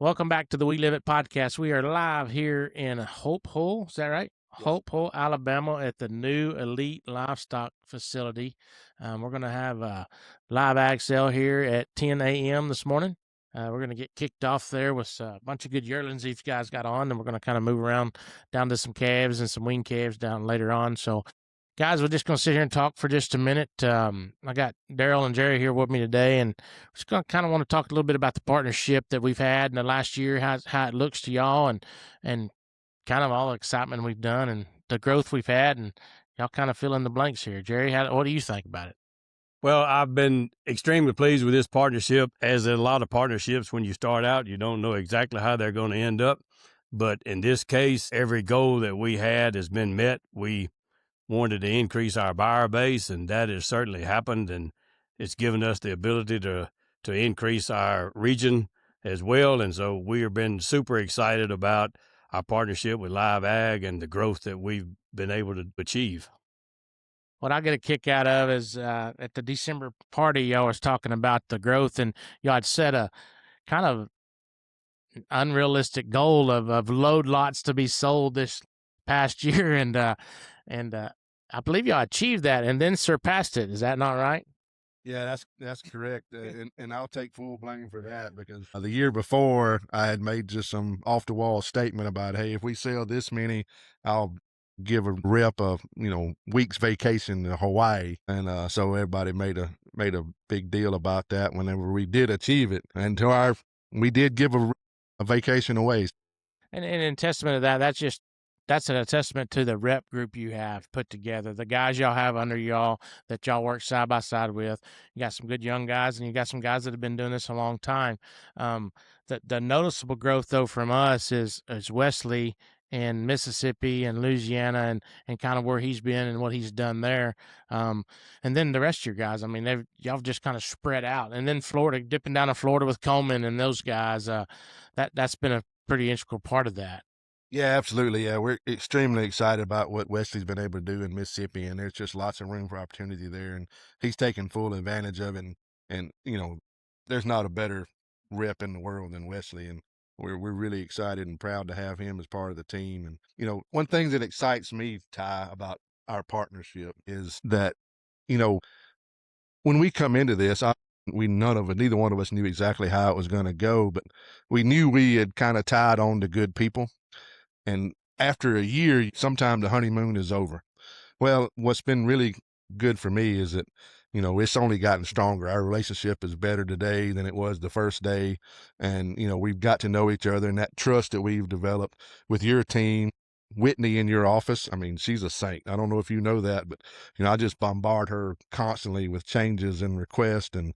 Welcome back to the We Live It podcast. We are live here in Hope Hull. Is that right? Yes. Hope Hull, Alabama, at the new Elite Livestock facility. We're going to have a LiveAg sale here at 10 a.m. this morning. We're going to get kicked off there with a bunch of good yearlings these guys got on, and we're going to kind of move around down to some calves and some wean calves down later on. So, guys, we're just going to sit here and talk for just a minute. I got Darrell and Jerry here with me today, and we're just going to kind of want to talk a little bit about the partnership that we've had in the last year, how it looks to y'all, and kind of all the excitement we've done and the growth we've had, and y'all kind of fill in the blanks here. Jerry, what do you think about it? Well, I've been extremely pleased with this partnership. As in a lot of partnerships, when you start out, you don't know exactly how they're going to end up. But in this case, every goal that we had has been met. We wanted to increase our buyer base, and that has certainly happened. And it's given us the ability to increase our region as well. And so we have been super excited about our partnership with LiveAg and the growth that we've been able to achieve. What I get a kick out of is at the December party, y'all was talking about the growth, and y'all had set a kind of unrealistic goal of load lots to be sold this past year, and I believe y'all achieved that and then surpassed it. Is that not right? Yeah, that's correct, and I'll take full blame for that because the year before I had made just some off the wall statement about, hey, if we sell this many, I'll give a rep a week's vacation to Hawaii, and so everybody made a big deal about that whenever we did achieve it, and we did give a vacation away. And in testament of that, that's a testament to the rep group you have put together, the guys y'all have under y'all that y'all work side by side with. You got some good young guys, and you got some guys that have been doing this a long time. The noticeable growth, though, from us is Wesley in Mississippi and Louisiana, and kind of where he's been and what he's done there. And then the rest of your guys, I mean, y'all just kind of spread out. And then Florida, dipping down to Florida with Coleman and those guys, that's been a pretty integral part of that. Yeah, absolutely. Yeah, we're extremely excited about what Wesley's been able to do in Mississippi, and there's just lots of room for opportunity there, and he's taking full advantage of it. And there's not a better rep in the world than Wesley, and we're really excited and proud to have him as part of the team. And one thing that excites me, Ty, about our partnership is that when we come into this, neither one of us knew exactly how it was going to go, but we knew we had kind of tied on to good people. And after a year, sometime the honeymoon is over. Well, what's been really good for me is that, it's only gotten stronger. Our relationship is better today than it was the first day. And, we've got to know each other, and that trust that we've developed with your team, Whitney in your office. I mean, she's a saint. I don't know if you know that, but, I just bombard her constantly with changes and requests and,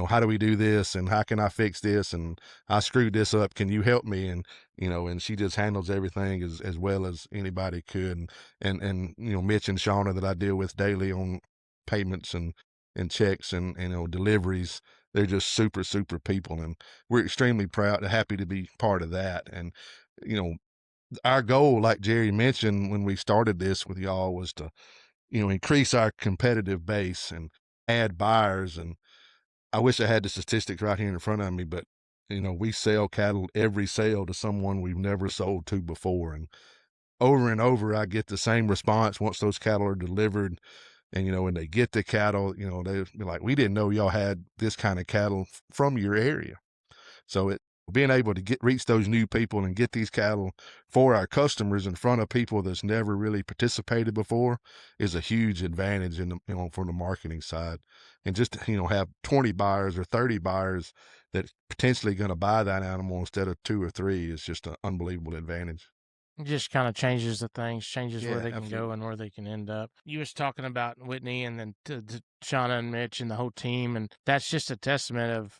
how do we do this? And how can I fix this? And I screwed this up. Can you help me? And, and she just handles everything as well as anybody could. And Mitch and Shawna that I deal with daily on payments and checks and deliveries, they're just super, super people. And we're extremely proud and happy to be part of that. And, our goal, like Jerry mentioned when we started this with y'all, was to, increase our competitive base and add buyers. And I wish I had the statistics right here in front of me, but we sell cattle every sale to someone we've never sold to before. And over, I get the same response once those cattle are delivered. And, when they get the cattle, they'll be like, we didn't know y'all had this kind of cattle from your area. So being able to reach those new people and get these cattle for our customers in front of people that's never really participated before is a huge advantage from the marketing side. And just to, have 20 buyers or 30 buyers that potentially going to buy that animal instead of 2 or 3 is just an unbelievable advantage. It just kind of changes the things, changes where they can absolutely. go and where they can end up. You was talking about Whitney and then to Shawna and Mitch and the whole team, and that's just a testament of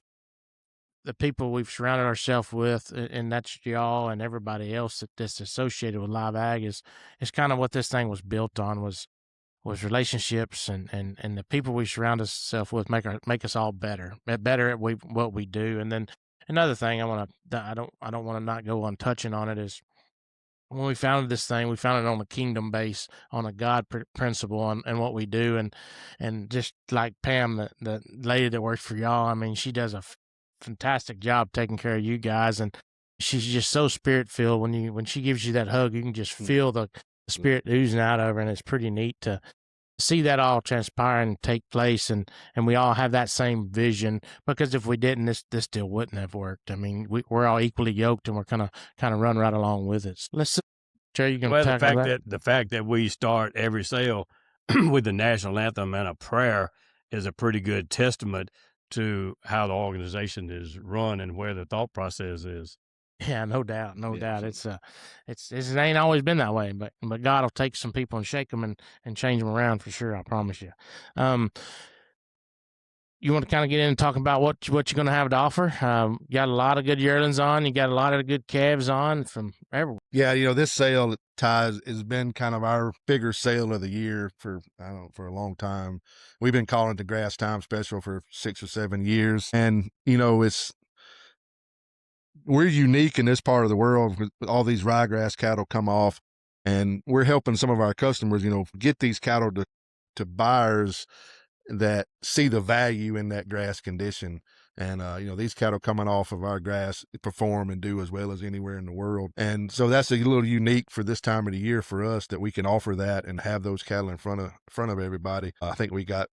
the people we've surrounded ourselves with, and that's y'all and everybody else that's associated with LiveAg is kind of what this thing was built on, was relationships, and the people we surround ourselves with make us all better at what we do. And then another thing I don't want to not go on touching on it is, when we founded this thing, we founded it on a kingdom base, on a God principle, and what we do. And just like Pam, the lady that works for y'all, I mean, she does a fantastic job taking care of you guys. And she's just so spirit filled. When she gives you that hug, you can just feel the spirit oozing out of her, and it's pretty neat to see that all transpire and take place, and we all have that same vision, because if we didn't, this still wouldn't have worked. I mean, we're all equally yoked, and we're kind of run right along with it. So let's Jerry, you can Well, tackle the fact that we start every sale with the national anthem and a prayer is a pretty good testament to how the organization is run and where the thought process is. Yeah, no doubt. It ain't always been that way, but God will take some people and shake them and change them around for sure. I promise you. You want to kind of get in and talk about what you're going to have to offer? You got a lot of good yearlings on. You got a lot of good calves on from everywhere. Yeah, this sale, Ty, has been kind of our bigger sale of the year for a long time. We've been calling it the Grass Time Special for 6 or 7 years, and we're unique in this part of the world with all these ryegrass cattle come off, and we're helping some of our customers, get these cattle to buyers that see the value in that grass condition. And, these cattle coming off of our grass perform and do as well as anywhere in the world. And so that's a little unique for this time of the year for us, that we can offer that and have those cattle in front of everybody. I think we got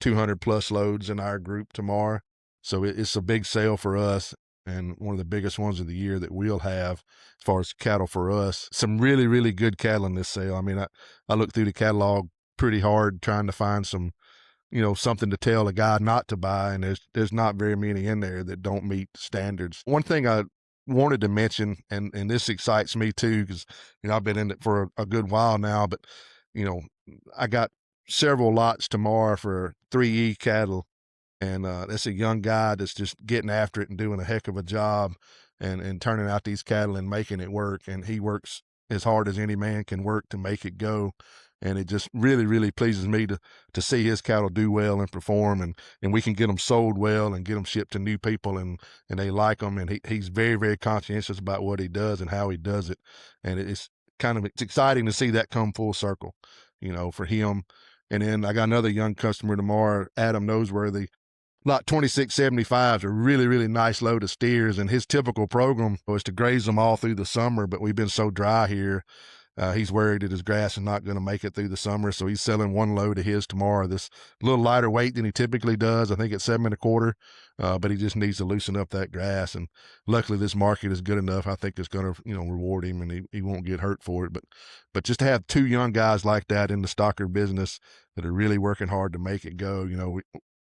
200 plus loads in our group tomorrow. So it's a big sale for us, and one of the biggest ones of the year that we'll have as far as cattle for us. Some really, really good cattle in this sale. I mean, I looked through the catalog pretty hard trying to find some, something to tell a guy not to buy, and there's not very many in there that don't meet standards. One thing I wanted to mention, and this excites me too, because, I've been in it for a good while now, but, I got several lots tomorrow for 3E cattle. And that's a young guy that's just getting after it and doing a heck of a job and turning out these cattle and making it work. And he works as hard as any man can work to make it go. And it just really, really pleases me to see his cattle do well and perform, and we can get them sold well and get them shipped to new people, and they like them. And he's very, very conscientious about what he does and how he does it. And it's exciting to see that come full circle, for him. And then I got another young customer tomorrow, Adam Noseworthy. Lot 2675 is a really, really nice load of steers, and his typical program was to graze them all through the summer, but we've been so dry here. He's worried that his grass is not going to make it through the summer, so he's selling one load of his tomorrow. This a little lighter weight than he typically does. I think it's 7 1/4, but he just needs to loosen up that grass. And luckily, this market is good enough. I think it's going to, reward him, and he won't get hurt for it. But just to have 2 young guys like that in the stocker business that are really working hard to make it go,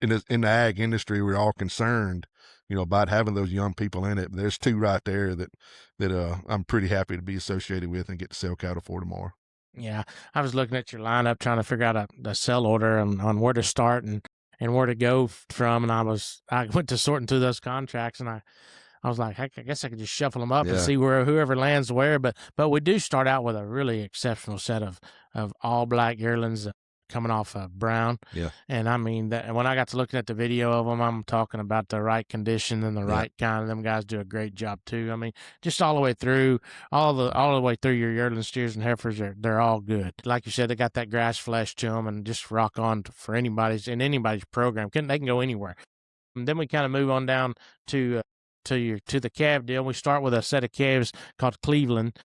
in the ag industry, we're all concerned, about having those young people in it. But there's 2 right there that I'm pretty happy to be associated with and get to sell cattle for tomorrow. Yeah, I was looking at your lineup, trying to figure out a sell order on where to start and where to go from. And I went to sorting through those contracts, and I was like, heck, I guess I could just shuffle them up and see whoever lands where. But we do start out with a really exceptional set of all black yearlings coming off of brown. Yeah. And I mean that when I got to looking at the video of them, I'm talking about the right condition and the right kind. Them guys do a great job too. I mean, just all the way through, all the way through your yearling steers and heifers, they're all good. Like you said, they got that grass flesh to them, and just rock on for anybody's program. They can go anywhere. And then we kind of move on down to the calf deal. We start with a set of calves called Cleveland,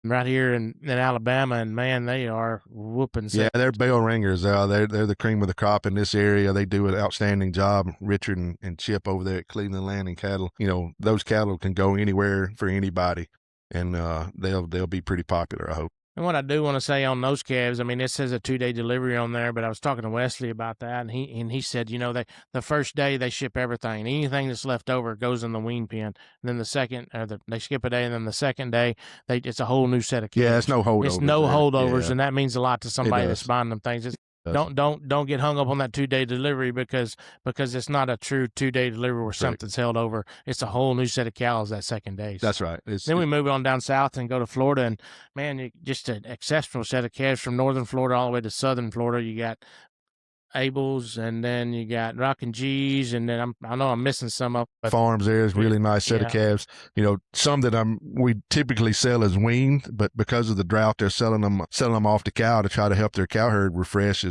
right here in Alabama, and man, they are whooping. Yeah, they're bell ringers. They're the cream of the crop in this area. They do an outstanding job. Richard and Chip over there at Cleveland Land and Cattle. Those cattle can go anywhere for anybody, and they'll be pretty popular, I hope. And what I do want to say on those calves, I mean, it says a 2-day delivery on there, but I was talking to Wesley about that, and he said, the first day they ship everything. Anything that's left over goes in the wean pen. And then the second, they skip a day, and then the second day, it's a whole new set of calves. Yeah, it's no holdovers. It's no holdovers, and that means a lot to somebody that's buying them things. Don't get hung up on that 2-day delivery because it's not a true 2-day delivery where something's held over. It's a whole new set of cows that second day. That's right. Then we move on down south and go to Florida, and man, just an exceptional set of calves from northern Florida all the way to southern Florida. You got Abel's, and then you got Rockin' G's, and then I know I'm missing some of Farms. There's really nice set of calves. Some that we typically sell as weaned, but because of the drought, they're selling them off to cow to try to help their cow herd refresh.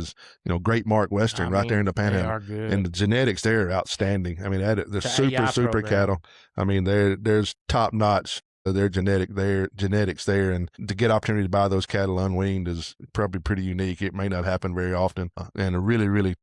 Great Mark Western right there in the Panhandle, and the genetics there are outstanding. I mean, they're super cattle. I mean, there's top notch their genetics there, and to get opportunity to buy those cattle unweaned is probably pretty unique. It may not happen very often, and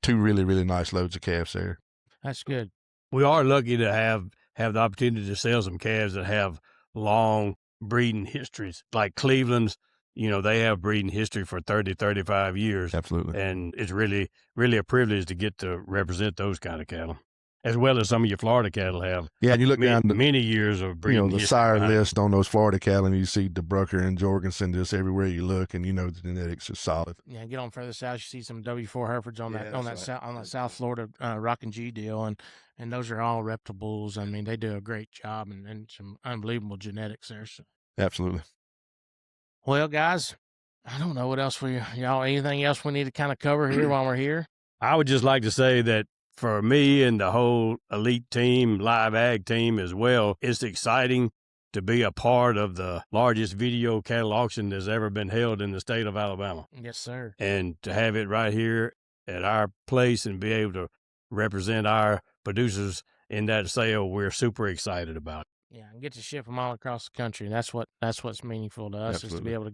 two really nice loads of calves there. That's good. We are lucky to have the opportunity to sell some calves that have long breeding histories, like Cleveland's. They have breeding history for 30, 35 years. Absolutely. And it's really a privilege to get to represent those kind of cattle, as well as some of your Florida cattle have. Yeah, and you look down many years of breeding the history sire list on those Florida cattle, and you see DeBrucker and Jorgensen just everywhere you look, and the genetics are solid. Yeah, get on further south, you see some W4 Herefords on that South Florida Rock and G deal, and those are all reptile bulls. I mean, they do a great job and some unbelievable genetics there. So. Absolutely. Well, guys, I don't know what else y'all. Anything else we need to kind of cover here while we're here? I would just like to say that for me and the whole Elite team, LiveAg team as well, it's exciting to be a part of the largest video cattle auction that's ever been held in the state of Alabama. Yes, sir. And to have it right here at our place and be able to represent our producers in that sale, we're super excited about it. Yeah, and get to ship them all across the country. And that's what's meaningful to us. Absolutely. Is to be able to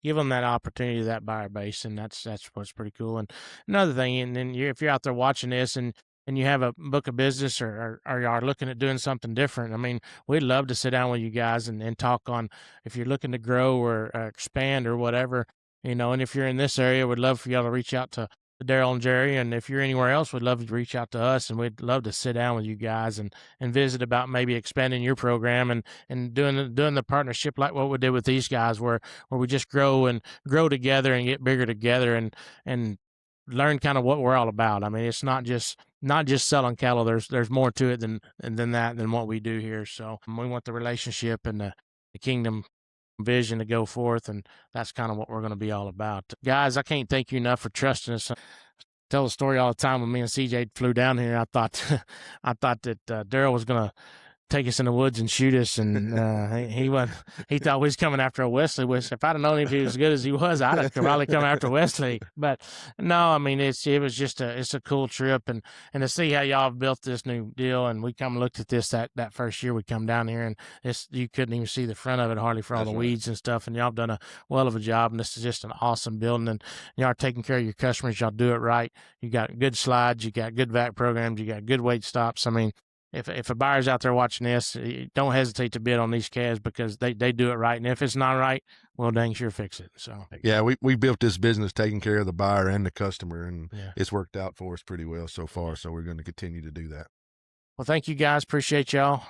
give them that opportunity, that buyer base, and that's what's pretty cool. And another thing, and then if you're out there watching this and you have a book of business or you are looking at doing something different, I mean, we'd love to sit down with you guys and talk on if you're looking to grow or expand or whatever, and if you're in this area, we'd love for y'all to reach out to Darrell and Jerry, and if you're anywhere else, we'd love you to reach out to us, and we'd love to sit down with you guys and visit about maybe expanding your program and doing the partnership like what we did with these guys, where we just grow together and get bigger together and learn kind of what we're all about. I mean, it's not just selling cattle. There's more to it than what we do here. So we want the relationship and the kingdom vision to go forth, and that's kind of what we're going to be all about. Guys, I can't thank you enough for trusting us. Tell the story all the time when me and CJ flew down here. I thought that Darrell was going to take us in the woods and shoot us, and he thought we was coming after a Wesley, which if I'd have known if he was as good as he was, I'd have probably come after Wesley. But no, I mean, it's a cool trip, and to see how y'all have built this new deal. And we come looked at this that first year we come down here, and you couldn't even see the front of it hardly for all the weeds and stuff, and y'all have done a well of a job, and this is just an awesome building, and y'all are taking care of your customers. Y'all do it right. You got good slides, you got good vac programs, you got good weight stops. I mean, if a buyer's out there watching this, don't hesitate to bid on these calves, because they do it right. And if it's not right, well, dang sure fix it. So yeah, we built this business taking care of the buyer and the customer, and it's worked out for us pretty well so far. So we're going to continue to do that. Well, thank you guys. Appreciate y'all.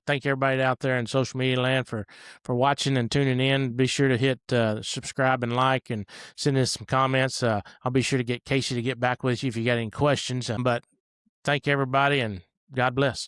Thank everybody out there in social media land for watching and tuning in. Be sure to hit subscribe and like, and send us some comments. I'll be sure to get Casey to get back with you if you got any questions. But thank everybody, and God bless.